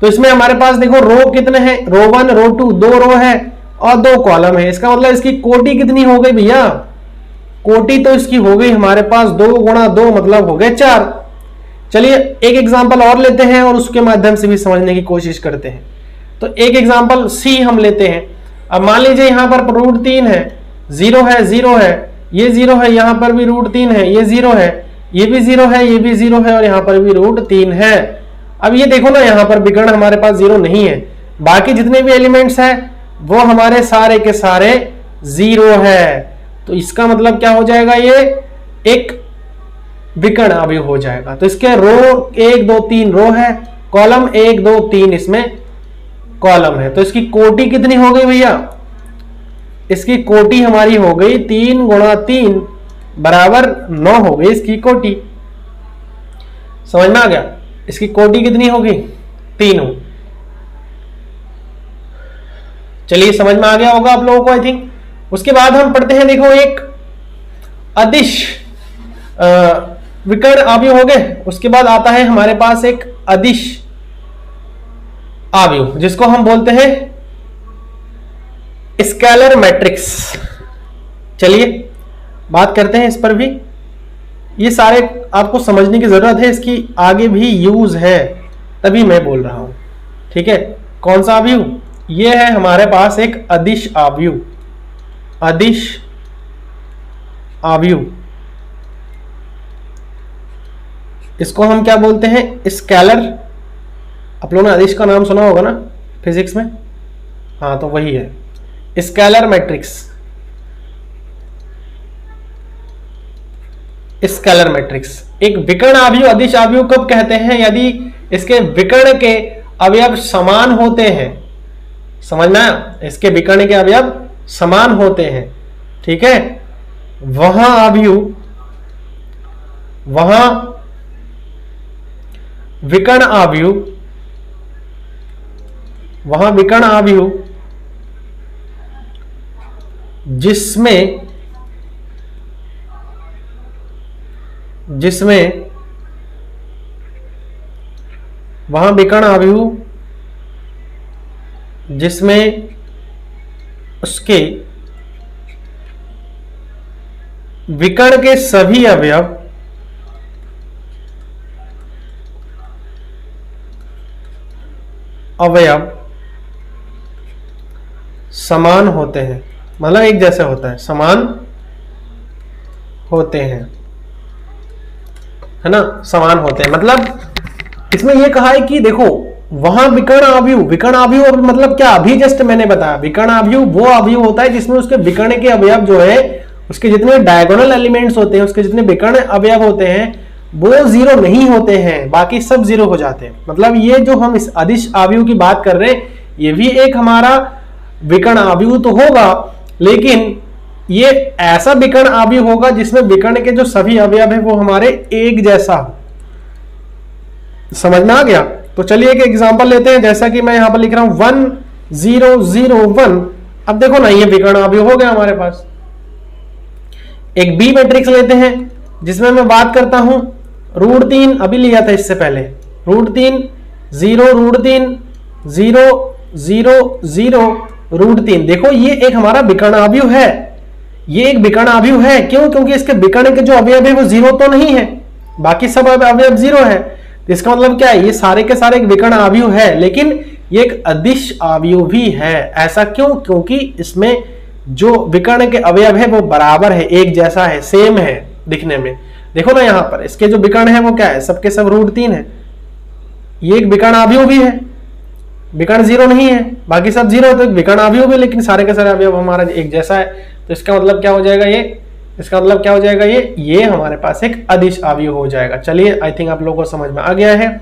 तो इसमें हमारे पास देखो रो कितने हैं? रो 1, रो 2, 2 रो है और 2 कॉलम है। इसका मतलब इसकी कोटि कितनी हो गई भैया? कोटि तो इसकी हो गई हमारे पास 2 गुणा 2 मतलब हो गए 4। चलिए एक एग्जांपल और लेते हैं और उसके माध्यम से भी समझने की कोशिश करते हैं। तो एक एग्जांपल सी हम लेते हैं। अब मान लीजिए यहां पर √3 है, 0 है, 0 है, ये 0 है, यहां पर भी √3 है, ये 0 है, ये भी 0 है, ये भी 0 है और यहां पर भी √3 है। अब ये देखो ना, यहां पर विकर्ण हमारे पास 0 नहीं है, बाकी जितने भी एलिमेंट्स हैं वो हमारे सारे के सारे 0 है। तो इसका मतलब क्या हो जाएगा? ये एक विकर्ण अवयव हो जाएगा। तो इसके रो 1 2 3 रो है, कॉलम 1 2 3 इसमें कॉलम है। तो इसकी कोटि कितनी हो गई भैया? इसकी कोटि हमारी हो गई 3 गुणा 3 बराबर 9 हो गई इसकी कोटि। समझ में आ गया? इसकी कोटि कितनी होगी? 3 हो। चलिए समझ में आ गया होगा आप लोगों को आई थिंक। उसके बाद हम पढ़ते हैं, देखो एक अदिश विकर्ण अवयव हो गए। उसके बाद आता है हमारे पास एक अदिश अवयव जिसको हम बोलते हैं स्केलर मैट्रिक्स। चलिए बात करते हैं इस पर भी। ये सारे आपको समझने की जरूरत है, इसकी आगे भी यूज है, तभी मैं बोल रहा हूं। ठीक है, कौन सा अवयव? ये है हमारे पास एक अदिश अवयव। अदिश अवयव, इसको हम क्या बोलते हैं? स्केलर। आप लोगों ने अदिश का नाम सुना होगा ना फिजिक्स में, हाँ तो वही है स्केलर मैट्रिक्स। स्केलर मैट्रिक्स एक विकर्ण अवयव, अदिश अवयव कब कहते हैं? यदि इसके विकर्ण के अवयव समान होते हैं, समझ में आया? इसके विकर्ण के अवयव समान होते हैं, ठीक है। वहां विकर्ण आव्यूह जिसमें उसके विकर्ण के सभी अवयव समान होते हैं, मतलब एक जैसे होता है, समान होते हैं, है ना, समान होते हैं। मतलब इसमें यह कहा है कि देखो वहां विकर्ण आव्यूह मतलब क्या, अभी जस्ट मैंने बताया, विकर्ण आव्यूह वो आव्यूह होता है जिसमें उसके विकर्ण के अवयव जो है, उसके जितने डायगोनल एलिमेंट्स होते हैं, उसके जितने विकर्ण अवयव होते हैं वो जीरो नहीं होते हैं, बाकी सब जीरो हो जाते हैं। मतलब ये जो हम इस अदिश आव्यूह की बात कर रहे हैं, ये भी एक हमारा विकर्ण आव्यूह तो होगा, लेकिन ये ऐसा विकर्ण आव्यूह होगा जिसमें विकर्ण के जो सभी अवयव है वो हमारे एक जैसा। समझ में आ गया? तो चलिए एक एग्जांपल लेते हैं, जैसा कि मैं यहां पर लिख रहा हूं 1 0 0 1। अब देखो ना, ये विकर्ण आव्यूह हो गया हमारे पास। एक बी मैट्रिक्स लेते हैं जिसमें मैं बात करता हूं √3, अभी लिया था इससे पहले, √3 0 √3 0 0 0 √3। देखो ये एक हमारा विकर्ण आव्यूह है, ये एक विकर्ण आव्यूह है। क्यों? क्योंकि इसके विकर्ण के जो अवयव है वो जीरो तो नहीं है, बाकी सब अवयव जीरो है। तो इसका मतलब क्या है, ये सारे के सारे एक विकर्ण आव्यूह है, लेकिन ये एक अदिश आव्यूह भी है। ऐसा क्यों? क्योंकि इसमें जो विकर्ण के अवयव है वो बराबर है, एक जैसा है, सेम है दिखने में। देखो ना यहां पर इसके जो विकर्ण है वो क्या है, सबके सब √3 है। ये एक विकर्ण आव्यूह भी है, विकर्ण जीरो नहीं है, बाकी सब जीरो है, तो विकर्ण आव्यूह भी, लेकिन सारे के सारे अवयव हमारा एक जैसा है। तो इसका मतलब क्या हो जाएगा, ये हमारे पास एक अदिश आव्यूह हो जाएगा। चलिए, आई थिंक आप लोगों को समझ में आ गया है।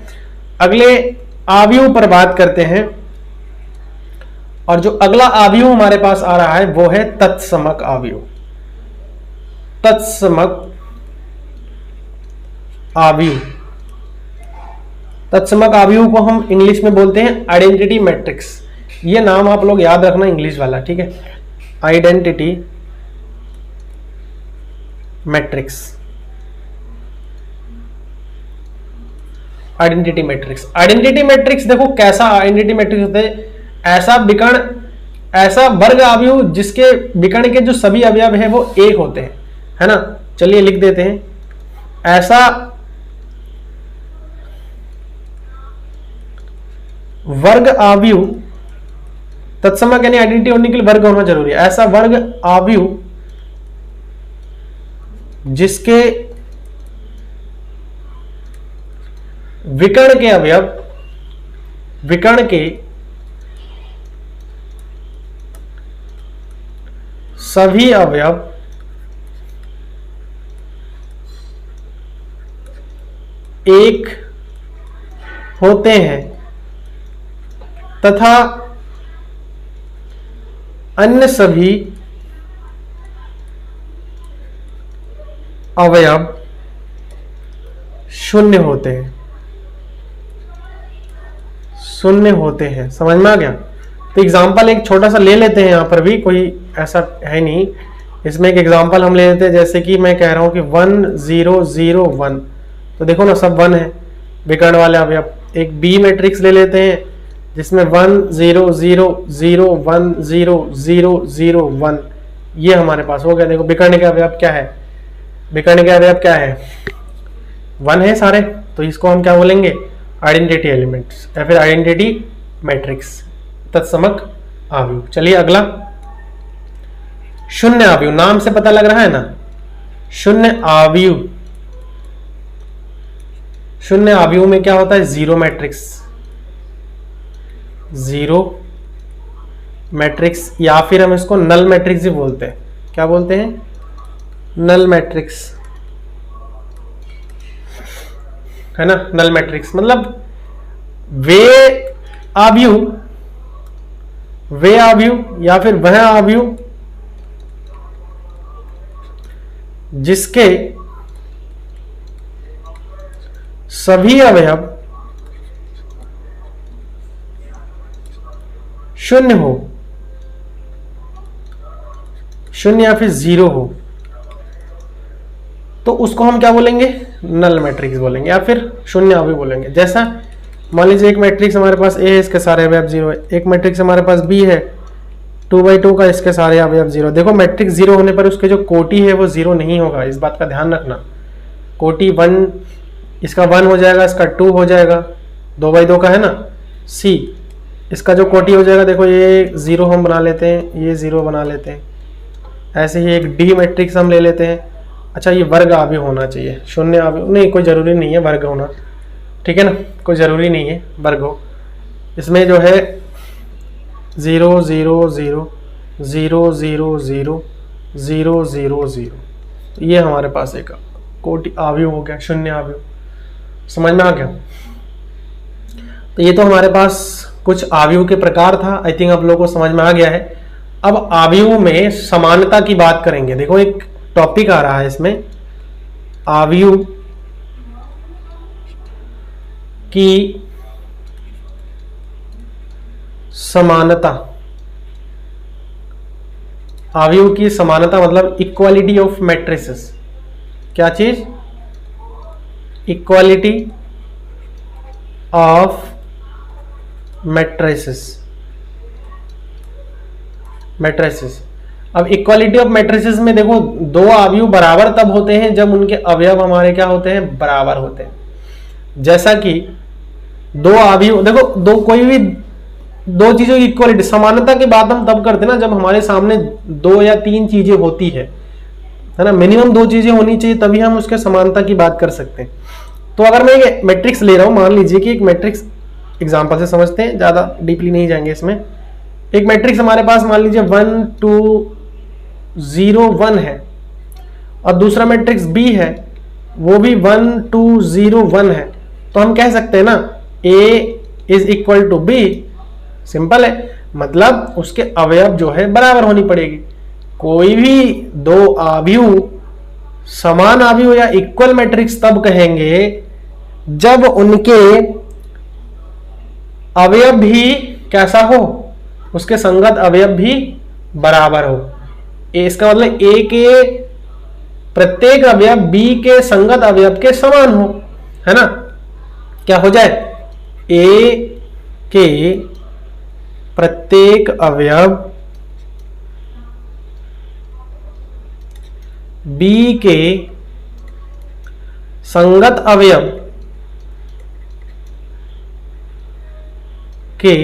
अगले आव्यूह पर बात करते हैं, और जो अगला आव्यूह हमारे पास आ रहा है वो है तत्समक आव्यूह। तत्समक आव्यूह को हम इंग्लिश में बोलते हैं आइडेंटिटी मैट्रिक्स। ये नाम आप लोग याद रखना, इंग्लिश वाला, ठीक है। आइडेंटिटी मैट्रिक्स, आइडेंटिटी मैट्रिक्स देखो कैसा आइडेंटिटी मैट्रिक्स होता है, ऐसा वर्ग आव्यूह जिसके विकर्ण के जो सभी अवयव है वो एक होते हैं, है ना। चलिए लिख देते हैं, ऐसा वर्ग आव्यूह, तत्समक यानी आइडेंटिटी होने के लिए वर्ग होना जरूरी है। ऐसा वर्ग आव्यूह जिसके विकर्ण के सभी अवयव एक होते हैं तथा अन्य सभी अवयव शून्य होते हैं। समझ में आ गया? तो एग्जांपल एक छोटा सा ले लेते हैं, यहां पर भी कोई ऐसा है नहीं, इसमें एक एग्जांपल हम ले लेते हैं। जैसे कि मैं कह रहा हूं कि 1 0 0 1, तो देखो ना सब 1 है विकर्ण वाले अवयव। एक बी मैट्रिक्स ले लेते हैं जिसमें 1 0 0 0 1 0 0 0 1, ये हमारे पास हो गया। देखो विकर्ण के अवयव क्या है, 1 है सारे, तो इसको हम क्या बोलेंगे, आइडेंटिटी एलिमेंट्स या फिर आइडेंटिटी मैट्रिक्स, तत्समक आव्यूह। चलिए अगला शून्य आव्यूह, नाम से पता लग रहा है ना, शून्य आव्यूह में क्या होता है, जीरो मैट्रिक्स, या फिर हम इसको नल मैट्रिक्स भी बोलते हैं। क्या बोलते हैं, नल मैट्रिक्स, है ना। नल मैट्रिक्स मतलब वे आव्यूह वे अवयव या फिर वह अवयव जिसके सभी अवयव शून्य हो, शून्य या फिर जीरो हो, तो उसको हम क्या बोलेंगे? नल मैट्रिक्स बोलेंगे या फिर शून्य अवयव बोलेंगे। जैसा मान लीजिए एक मैट्रिक्स हमारे पास ए है, इसके सारे अवयव जीरो है। एक मैट्रिक्स हमारे पास बी है 2/2 का, इसके सारे अवयव जीरो। देखो मैट्रिक्स जीरो होने पर उसके जो कोटि है वो जीरो नहीं होगा, इस बात का ध्यान रखना। कोटि 1, इसका 1 हो जाएगा, इसका 2 हो जाएगा, 2/2 का है ना। सी, इसका जो कोटि हो जाएगा, देखो ये जीरो हम बना लेते हैं, ये जीरो बना लेते हैं। ऐसे ही एक डी मैट्रिक्स हम ले लेते हैं। अच्छा, ये वर्ग अवयव होना चाहिए, शून्य अवयव नहीं, कोई जरूरी नहीं है वर्ग होना, ठीक है ना, कोई जरूरी नहीं है वर्ग हो। इसमें जो है 0 0 0 0 0 0 0 0 0, ये हमारे पास एक कोटि अवयव हो गया, शून्य अवयव। समझ में आ गया? तो ये तो हमारे पास कुछ अवयव के प्रकार था। आई थिंक आप लोगों को समझ में आ गया है। अब अवयव में समानता की बात करेंगे। देखो एक टॉपिक आ रहा है इसमें, अवयव की समानता। अवयव की समानता मतलब इक्वालिटी ऑफ मैट्रिसेस। क्या चीज? Equality of matrices. मैट्रिसेस, अब इक्वालिटी ऑफ मैट्रिसेस में देखो दो अवयव बराबर तब होते हैं जब उनके अवयव हमारे क्या होते हैं? बराबर होते हैं। जैसा कि दो अवयव, देखो दो कोई भी दो चीजों की इक्वालिटी, समानता की बात हम तब करते हैं ना जब हमारे सामने 2 या 3 चीजें होती है ना। मिनिमम 2 चीजें होनी चाहिए तभी हम उसके समानता की बात कर सकते हैं। तो अगर मैं एक मैट्रिक्स ले रहा हूं, मान लीजिए कि एक मैट्रिक्स, एग्जांपल से समझते हैं, ज्यादा डीपली नहीं जाएंगे इसमें। एक मैट्रिक्स हमारे पास मान लीजिए 1 2 0 1 है, और दूसरा मैट्रिक्स बी है, वो भी 1 2 0 1 है। तो हम कह सकते हैं ना A is equal to B. Simple है, मतलब उसके अवयव जो है बराबर होनी पड़ेगी। कोई भी दो अवयव समान अवयव या इक्वल मैट्रिक्स तब कहेंगे जब उनके अवयव भी कैसा हो? उसके संगत अवयव भी बराबर हो। इसका मतलब ए के प्रत्येक अवयव बी के संगत अवयव के समान हो, है ना। क्या हो जाए? ए के प्रत्येक अवयव बी के संगत अवयव के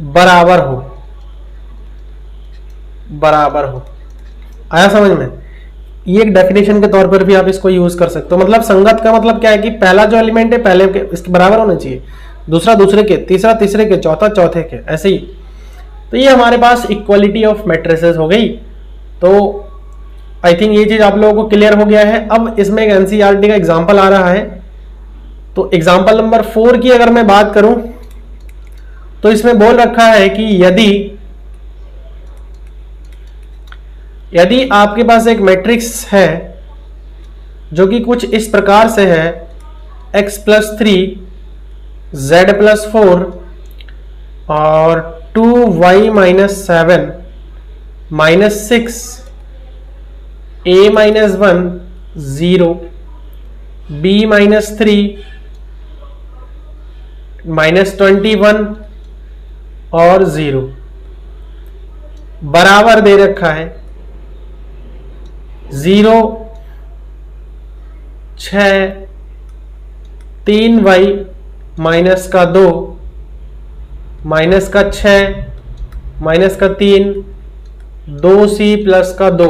बराबर हो। बराबर हो, आया समझ में? ये एक डेफिनेशन के तौर पर भी आप इसको यूज कर सकते हो। मतलब संगत का मतलब क्या है कि पहला जो एलिमेंट है पहले के इसके बराबर होना चाहिए, दूसरा दूसरे के, तीसरा तीसरे के, चौथा चौथे के, ऐसे ही। तो ये हमारे पास इक्वालिटी ऑफ मैट्रिसेस हो गई। तो आई थिंक ये चीज आप लोगों को क्लियर हो गया है। अब इसमें एक एनसीईआरटी का एग्जांपल आ रहा है। तो एग्जांपल नंबर 4 की अगर मैं बात करूं तो इसमें बोल रखा है कि यदि आपके पास एक मैट्रिक्स है जो कि कुछ इस प्रकार से है, x+3 z+4 और 2y-7 -6 a-1 0 b-3 -21 और 0 बराबर दे रखा है 0 6 3y -2 -6 -3 2c +2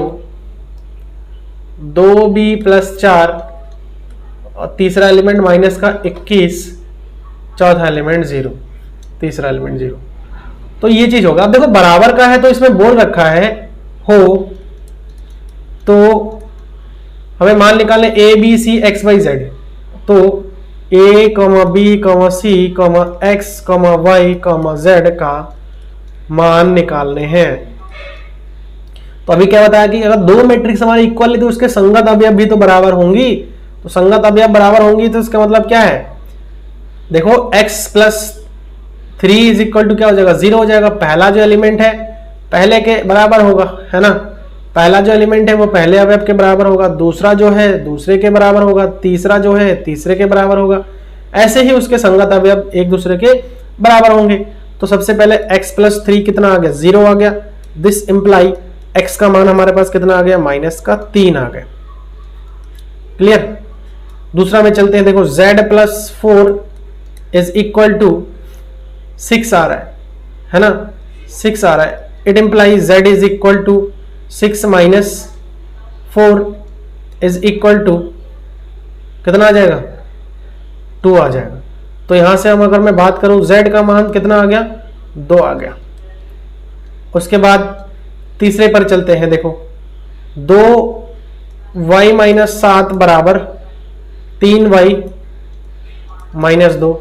2b +4 और तीसरा एलिमेंट -21, चौथा एलिमेंट 0, तीसरा एलिमेंट 0। तो ये चीज होगा। अब देखो बराबर का है तो इसमें बोल रखा है हो, तो हमें मान निकालने a b c x y z। तो A comma B comma C comma X comma Y comma Z का मान निकालने हैं। तो अभी क्या बताया कि अगर दो मैट्रिक्स हमारे इक्वल है तो उसके संगत अवयव भी तो बराबर होंगी। तो संगत अवयव बराबर होंगी तो इसका मतलब क्या है, देखो x plus 3 is equal to क्या हो जाएगा, 0 हो जाएगा। पहला जो एलिमेंट है पहले के बराबर होगा, है ना, पहला जो एलिमेंट है वो पहले अवयव के बराबर होगा, दूसरा जो है दूसरे के बराबर होगा, तीसरा जो है तीसरे के बराबर होगा। ऐसे ही उसके संगत अवयव एक दूसरे के बराबर होंगे। तो सबसे पहले x प्लस 3 कितना आ गया, 0 आ गया। दिस इंप्लाई x का मान हमारे पास कितना आ गया, -3 आ गया। क्लियर। दूसरा में चलते हैं, देखो z plus 4 is equal to 6 आ रहा है ना, 6 आ रहा है। It imply z is equal to 6 minus 4 is equal to कितना आ जाएगा, 2 आ जाएगा। तो यहां से हम अगर मैं बात करूं z का मान कितना आ गया, 2 आ गया। उसके बाद तीसरे पर चलते हैं, देखो 2y माइनस 7 बराबर 3y माइनस 2।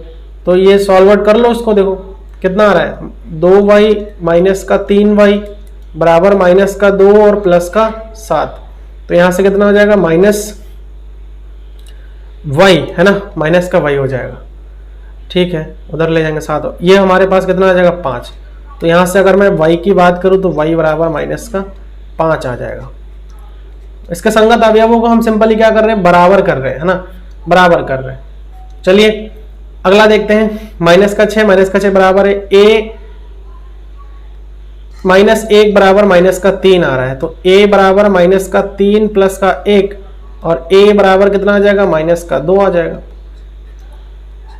तो ये सॉल्व कर लो उसको, देखो कितना आ रहा है, 2y माइनस का 3y बराबर माइनस का 2 और प्लस का 7। तो यहां से कितना हो जाएगा, माइनस y, है ना, माइनस का y हो जाएगा। ठीक है, उधर ले जाएंगे 7, ये हमारे पास कितना आ जाएगा, 5। तो यहां से अगर मैं y की बात करूं तो y बराबर माइनस का 5 आ जाएगा। इसके संगत अवयवों को हम सिंपली क्या कर रहे हैं, बराबर कर रहे हैं, है ना, बराबर कर रहे हैं। चलिए अगला देखते हैं, -6 बराबर है a -1 बराबर -3 आ रहा है। तो a बराबर -3 प्लस का 1 और a बराबर कितना आ जाएगा, -2 आ जाएगा।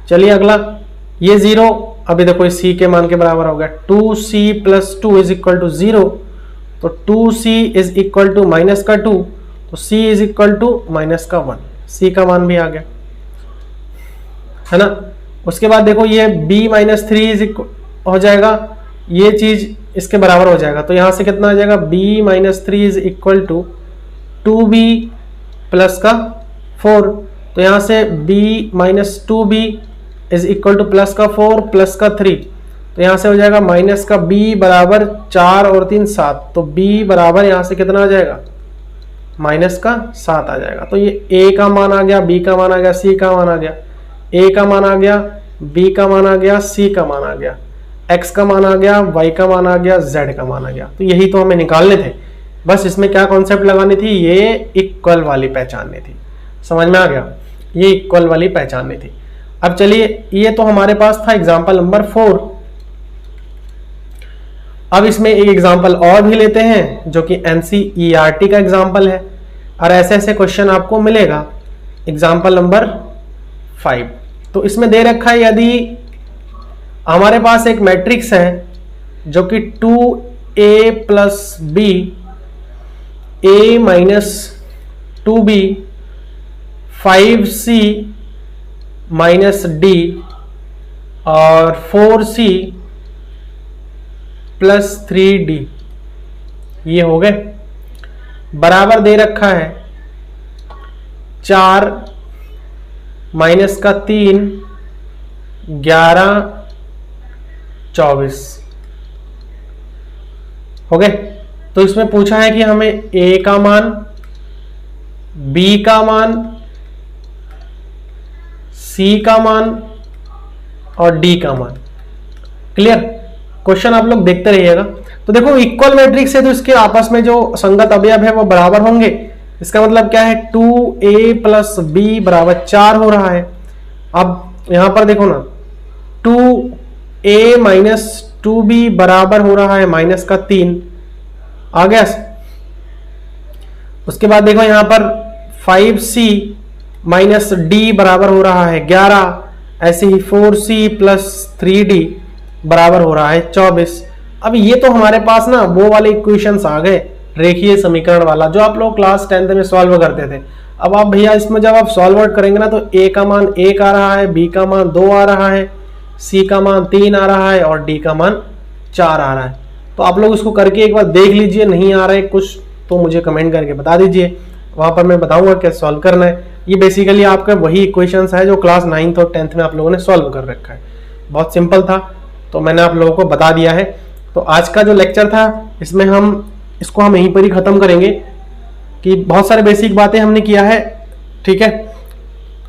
चलिए अगला, ये 0 अभी देखो इस c के मान के बराबर हो गया। 2c plus 2 is equal to 0। तो 2c इज इक्वल टू -2, तो c is equal to -1, c का मान भी आ गया, है ना। उसके बाद देखो ये b -3 हो जाएगा, ये चीज इसके बराबर हो जाएगा। तो यहां से कितना आ जाएगा, b -3 is equal to 2b plus का 4। तो यहां से b -2b is equal to plus का 4 प्लस का 3। तो यहां से हो जाएगा माइनस का b बराबर 4 और 3 7। तो b बराबर यहां से कितना आ जाएगा, -7 आ जाएगा। तो ये a का मान आ गया, b का मान आ गया, c का मान आ गया, a का मान आ गया, b का मान आ गया, c का मान आ गया, x का मान आ गया, y का मान आ गया, z का मान आ गया। तो यही तो हमें निकालने थे। बस इसमें क्या कॉन्सेप्ट लगानी थी, ये इक्वल वाली पहचाननी थी। समझ में आ गया, ये इक्वल वाली पहचाननी थी। अब चलिए, ये तो हमारे पास था एग्जाम्पल नंबर 4। अब इसमें एक एग्जाम्पल और भी लेते हैं जो कि NCERT का एग्जाम्पल है, और ऐसे ऐसे क्वेश्चन आपको मिलेगा। एग्जाम्पल नंबर 5, तो इसमें दे रखा है, यदि हमारे पास एक मैट्रिक्स है जो कि 2a plus b, a minus 2b, 5c minus d और 4c प्लस 3d, ये हो गए। बराबर दे रखा है 4 माइनस का 3, 11, 24 हो गए। तो इसमें पूछा है कि हमें a का मान, b का मान, c का मान और d का मान। क्लियर, क्वेश्चन आप लोग देखते रहिएगा। तो देखो इक्वल मैट्रिक्स है तो इसके आपस में जो संगत अवयव है वो बराबर होंगे। इसका मतलब क्या है, 2a प्लस b बराबर 4 हो रहा है। अब यहां पर देखो ना, 2a माइनस 2b बराबर हो रहा है -3 आ गया। उसके बाद देखो यहां पर 5c माइनस d बराबर हो रहा है 11, ऐसे ही 4c प्लस 3d बराबर हो रहा है 24। अब ये तो हमारे पास ना वो वाले इक्वेशंस आ गए, रेखीय समीकरण वाला, जो आप लोग क्लास 10th में सॉल्व करते थे। अब आप भैया इसमें जब आप सॉल्व आउट करेंगे ना, तो a का मान 1 आ रहा है, b का मान 2 आ रहा है, c का मान 3 आ रहा है और d का मान 4 आ रहा है। तो आप लोग इसको करके एक बार देख लीजिए, नहीं आ रहा है कुछ तो मुझे कमेंट करके बता दीजिए, वहां पर मैं बताऊंगा कैसे सॉल्व करना है। ये बेसिकली आपका वही इक्वेशंस है जो क्लास 9th और 10th में आप लोगों ने सॉल्व कर रखा है। बहुत सिंपल था, तो मैंने आप लोगों को बता दिया है। तो आज का जो लेक्चर था इसमें हम इसको यहीं पर ही खत्म करेंगे कि बहुत सारे बेसिक बातें हमने किया है। ठीक है,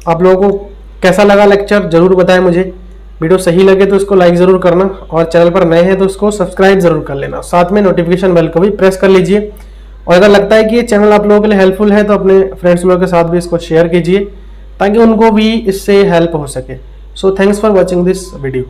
आप लोगों को कैसा लगा लेक्चर जरूर बताएं मुझे। वीडियो सही लगे तो इसको लाइक जरूर करना, और चैनल पर नए हैं तो इसको सब्सक्राइब जरूर कर लेना, साथ में नोटिफिकेशन बेल को भी प्रेस कर लीजिए। और अगर लगता है कि ये चैनल आप लोगों के लिए हेल्पफुल है तो अपने फ्रेंड्स लोगों के साथ भी इसको शेयर कीजिए ताकि उनको भी इससे हेल्प हो सके। So thanks for watching this video.